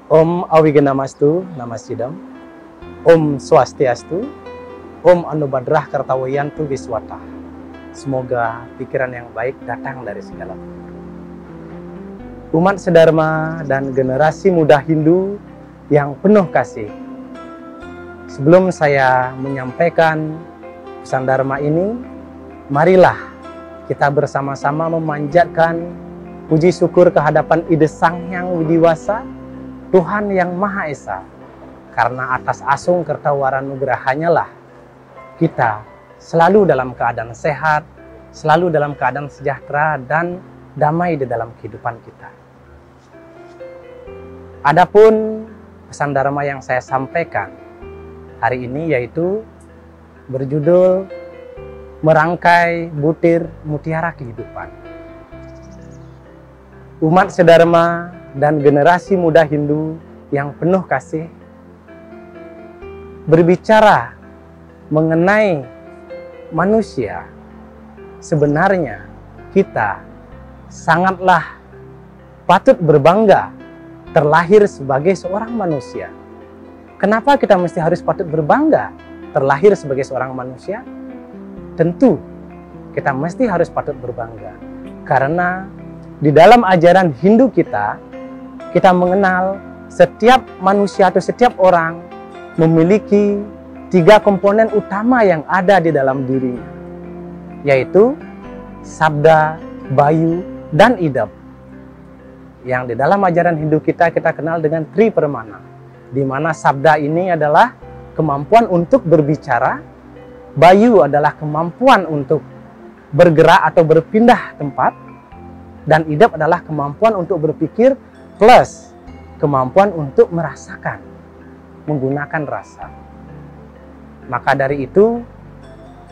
Om Awigenamastu, Namasidam. Om Swastiastu. Om Anubadrah Kartawayantu Viswata. Semoga pikiran yang baik datang dari segala penjuru. Umat sedharma dan generasi muda Hindu yang penuh kasih. Sebelum saya menyampaikan pesan Dharma ini, marilah kita bersama-sama memanjatkan puji syukur kehadapan Ide Sang Hyang Widiwasa, Tuhan yang Maha Esa. Karena atas asung kertawaranugerahannya lah kita selalu dalam keadaan sehat, selalu dalam keadaan sejahtera dan damai di dalam kehidupan kita. Adapun pesan Dharma yang saya sampaikan hari ini yaitu berjudul Merangkai Butir Mutiara Kehidupan. Umat sedharma dan generasi muda Hindu yang penuh kasih, berbicara mengenai manusia, sebenarnya kita sangatlah patut berbangga terlahir sebagai seorang manusia. Kenapa kita mesti harus patut berbangga terlahir sebagai seorang manusia? Tentu kita mesti harus patut berbangga karena di dalam ajaran Hindu kita mengenal setiap manusia atau setiap orang memiliki 3 komponen utama yang ada di dalam dirinya, yaitu sabda, bayu, dan idap. Yang di dalam ajaran Hindu kita kenal dengan Tri Permana, di mana sabda ini adalah kemampuan untuk berbicara, bayu adalah kemampuan untuk bergerak atau berpindah tempat, dan idap adalah kemampuan untuk berpikir plus kemampuan untuk merasakan, menggunakan rasa. Maka dari itu,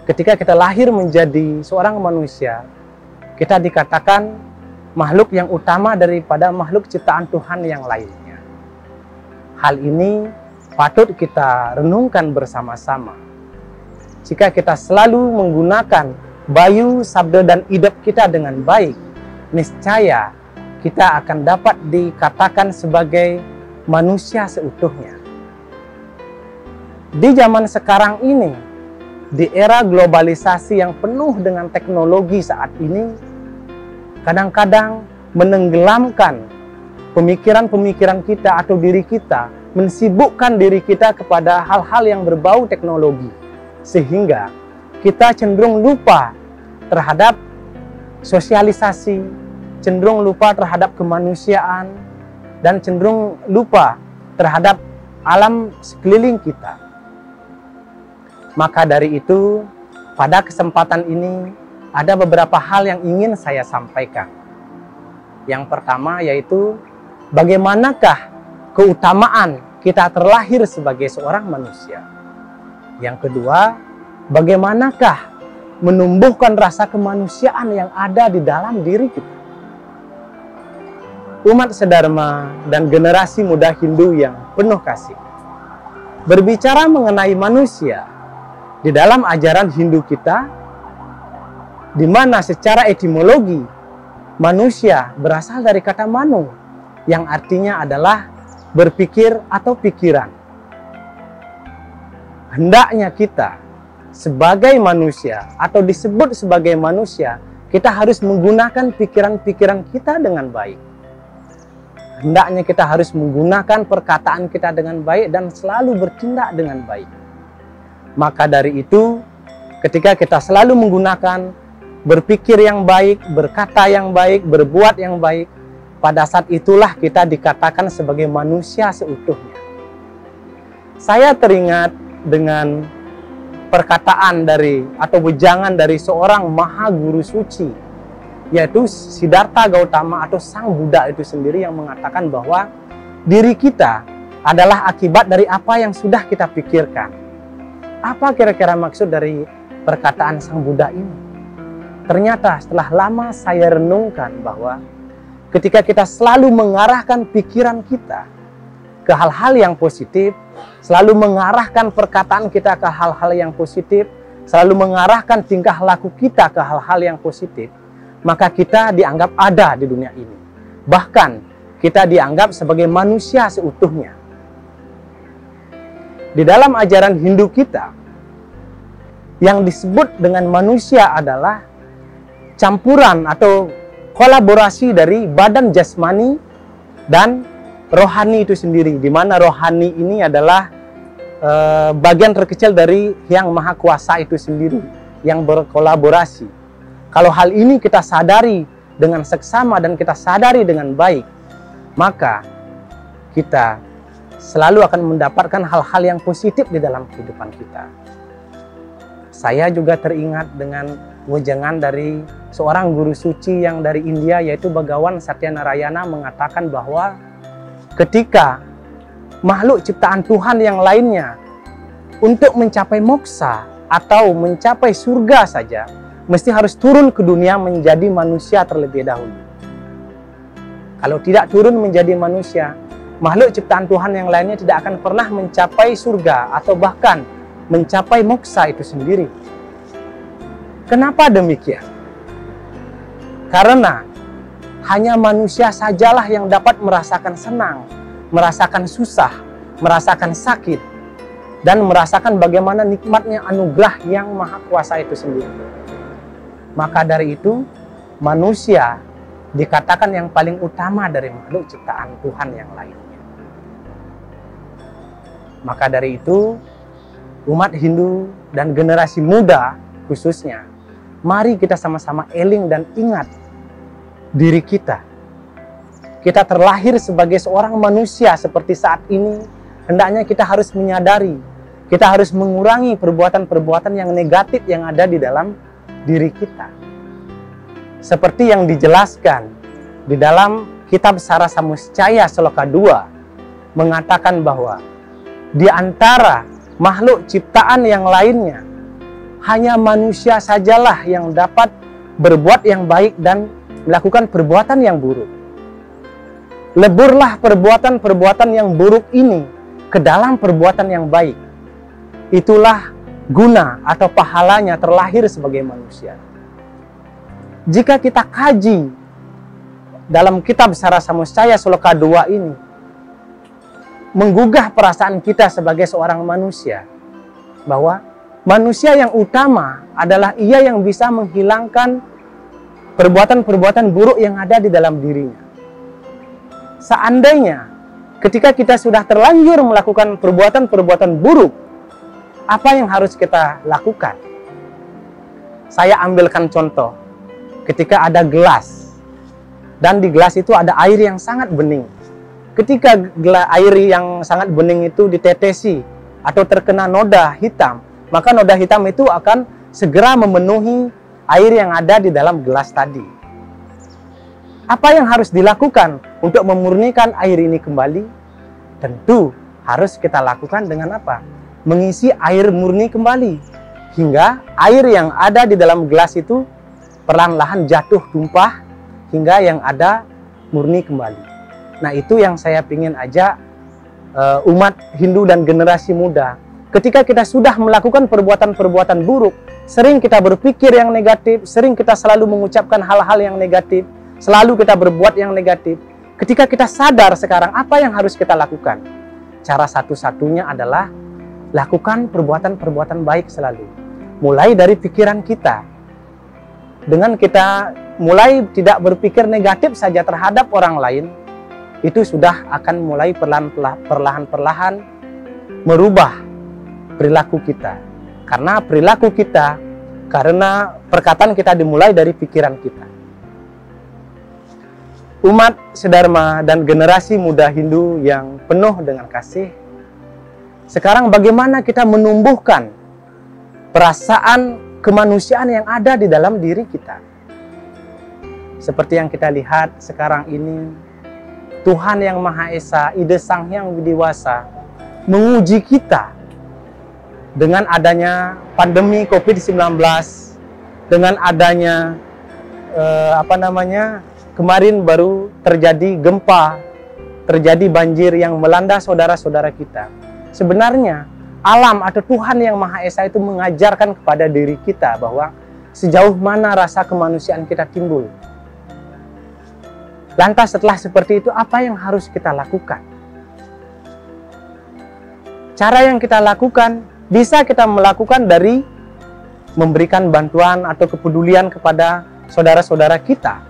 ketika kita lahir menjadi seorang manusia, kita dikatakan makhluk yang utama daripada makhluk ciptaan Tuhan yang lainnya. Hal ini patut kita renungkan bersama-sama. Jika kita selalu menggunakan bayu, sabda, dan idap kita dengan baik, niscaya kita akan dapat dikatakan sebagai manusia seutuhnya. Di zaman sekarang ini, di era globalisasi yang penuh dengan teknologi saat ini, kadang-kadang menenggelamkan pemikiran-pemikiran kita atau diri kita, mensibukkan diri kita kepada hal-hal yang berbau teknologi, sehingga kita cenderung lupa terhadap sosialisasi, cenderung lupa terhadap kemanusiaan, dan cenderung lupa terhadap alam sekeliling kita. Maka dari itu, pada kesempatan ini ada beberapa hal yang ingin saya sampaikan. Yang pertama yaitu bagaimanakah keutamaan kita terlahir sebagai seorang manusia. Yang kedua, bagaimanakah menumbuhkan rasa kemanusiaan yang ada di dalam diri kita. Umat sedharma dan generasi muda Hindu yang penuh kasih, berbicara mengenai manusia di dalam ajaran Hindu kita, di mana secara etimologi manusia berasal dari kata manu, yang artinya adalah berpikir atau pikiran. Hendaknya kita sebagai manusia atau disebut sebagai manusia, kita harus menggunakan pikiran-pikiran kita dengan baik. Hendaknya kita harus menggunakan perkataan kita dengan baik dan selalu bertindak dengan baik. Maka dari itu, ketika kita selalu menggunakan berpikir yang baik, berkata yang baik, berbuat yang baik, pada saat itulah kita dikatakan sebagai manusia seutuhnya. Saya teringat dengan perkataan dari atau wejangan dari seorang maha guru suci, yaitu Siddhartha Gautama atau Sang Buddha itu sendiri, yang mengatakan bahwa diri kita adalah akibat dari apa yang sudah kita pikirkan. Apa kira-kira maksud dari perkataan Sang Buddha ini? Ternyata setelah lama saya renungkan bahwa ketika kita selalu mengarahkan pikiran kita ke hal-hal yang positif, selalu mengarahkan perkataan kita ke hal-hal yang positif, selalu mengarahkan tingkah laku kita ke hal-hal yang positif, maka kita dianggap ada di dunia ini. Bahkan kita dianggap sebagai manusia seutuhnya. Di dalam ajaran Hindu kita, yang disebut dengan manusia adalah campuran atau kolaborasi dari badan jasmani dan rohani itu sendiri, di mana rohani ini adalah bagian terkecil dari Yang Maha Kuasa itu sendiri yang berkolaborasi. Kalau hal ini kita sadari dengan seksama dan kita sadari dengan baik, maka kita selalu akan mendapatkan hal-hal yang positif di dalam kehidupan kita. Saya juga teringat dengan wejangan dari seorang guru suci yang dari India, yaitu Bhagawan Satyanarayana, mengatakan bahwa ketika makhluk ciptaan Tuhan yang lainnya untuk mencapai moksa atau mencapai surga saja, mesti harus turun ke dunia menjadi manusia terlebih dahulu. Kalau tidak turun menjadi manusia, makhluk ciptaan Tuhan yang lainnya tidak akan pernah mencapai surga atau bahkan mencapai moksa itu sendiri. Kenapa demikian? Karena hanya manusia sajalah yang dapat merasakan senang, merasakan susah, merasakan sakit, dan merasakan bagaimana nikmatnya anugerah Yang Maha Kuasa itu sendiri. Maka dari itu, manusia dikatakan yang paling utama dari makhluk ciptaan Tuhan yang lainnya. Maka dari itu, umat Hindu dan generasi muda khususnya, mari kita sama-sama eling dan ingat diri kita. Kita terlahir sebagai seorang manusia seperti saat ini, hendaknya kita harus menyadari, kita harus mengurangi perbuatan-perbuatan yang negatif yang ada di dalam diri kita. Seperti yang dijelaskan di dalam kitab Sarasamuscaya Sloka 2, mengatakan bahwa di antara makhluk ciptaan yang lainnya, hanya manusia sajalah yang dapat berbuat yang baik dan melakukan perbuatan yang buruk. Leburlah perbuatan-perbuatan yang buruk ini ke dalam perbuatan yang baik. Itulah guna atau pahalanya terlahir sebagai manusia. Jika kita kaji dalam kitab Sarasamuscaya Sloka 2 ini, menggugah perasaan kita sebagai seorang manusia, bahwa manusia yang utama adalah ia yang bisa menghilangkan perbuatan-perbuatan buruk yang ada di dalam dirinya. Seandainya ketika kita sudah terlanjur melakukan perbuatan-perbuatan buruk, apa yang harus kita lakukan? Saya ambilkan contoh, ketika ada gelas, dan di gelas itu ada air yang sangat bening. Ketika air yang sangat bening itu ditetesi atau terkena noda hitam, maka noda hitam itu akan segera memenuhi air yang ada di dalam gelas tadi. Apa yang harus dilakukan untuk memurnikan air ini kembali? Tentu harus kita lakukan dengan apa? Mengisi air murni kembali, hingga air yang ada di dalam gelas itu perlahan-lahan jatuh tumpah, hingga yang ada murni kembali. Nah, itu yang saya ingin ajak umat Hindu dan generasi muda. Ketika kita sudah melakukan perbuatan-perbuatan buruk, sering kita berpikir yang negatif, sering kita selalu mengucapkan hal-hal yang negatif, selalu kita berbuat yang negatif. Ketika kita sadar sekarang apa yang harus kita lakukan? Cara satu-satunya adalah lakukan perbuatan-perbuatan baik selalu. Mulai dari pikiran kita. Dengan kita mulai tidak berpikir negatif saja terhadap orang lain, itu sudah akan mulai perlahan-perlahan merubah perilaku kita. Karena perilaku kita, karena perkataan kita dimulai dari pikiran kita. Umat sedharma dan generasi muda Hindu yang penuh dengan kasih, sekarang bagaimana kita menumbuhkan perasaan kemanusiaan yang ada di dalam diri kita? Seperti yang kita lihat sekarang ini, Tuhan Yang Maha Esa, Ide Sang Hyang Widiwasa, menguji kita dengan adanya pandemi COVID-19, dengan adanya kemarin baru terjadi gempa, terjadi banjir yang melanda saudara-saudara kita. Sebenarnya alam atau Tuhan Yang Maha Esa itu mengajarkan kepada diri kita bahwa sejauh mana rasa kemanusiaan kita timbul. Lantas setelah seperti itu, apa yang harus kita lakukan? Cara yang kita lakukan, bisa kita melakukan dari memberikan bantuan atau kepedulian kepada saudara-saudara kita.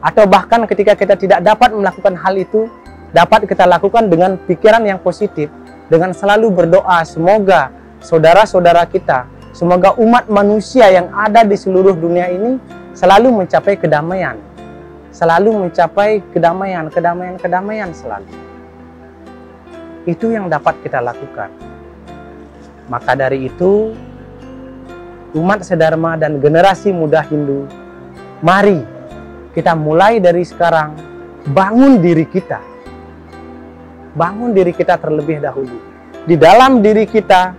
Atau bahkan ketika kita tidak dapat melakukan hal itu, dapat kita lakukan dengan pikiran yang positif, dengan selalu berdoa, semoga saudara-saudara kita, semoga umat manusia yang ada di seluruh dunia ini selalu mencapai kedamaian. Selalu mencapai kedamaian selalu. Itu yang dapat kita lakukan. Maka dari itu, umat sedharma dan generasi muda Hindu, mari kita mulai dari sekarang bangun diri kita. Bangun diri kita terlebih dahulu. Di dalam diri kita,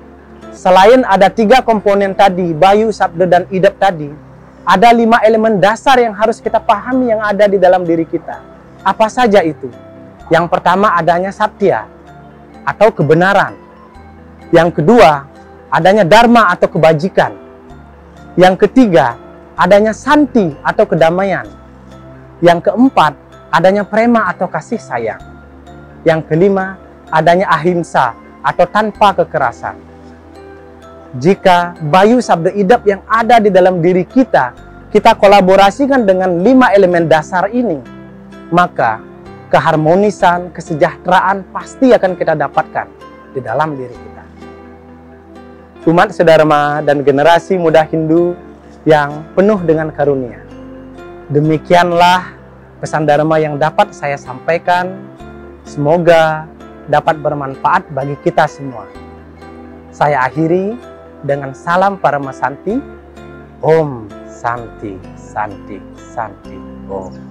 selain ada 3 komponen tadi, bayu, sabda, dan idap tadi, ada 5 elemen dasar yang harus kita pahami yang ada di dalam diri kita. Apa saja itu? Yang pertama adanya satya atau kebenaran. Yang kedua adanya dharma atau kebajikan. Yang ketiga adanya santi atau kedamaian. Yang keempat adanya prema atau kasih sayang. Yang kelima adanya ahimsa atau tanpa kekerasan. Jika bayu, sabda, idap yang ada di dalam diri kita, kita kolaborasikan dengan 5 elemen dasar ini, maka keharmonisan, kesejahteraan pasti akan kita dapatkan di dalam diri kita. Umat sedharma dan generasi muda Hindu yang penuh dengan karunia. Demikianlah pesan dharma yang dapat saya sampaikan. Semoga dapat bermanfaat bagi kita semua. Saya akhiri dengan salam Parama Santi. Om Santi, Santi, Santi, Om.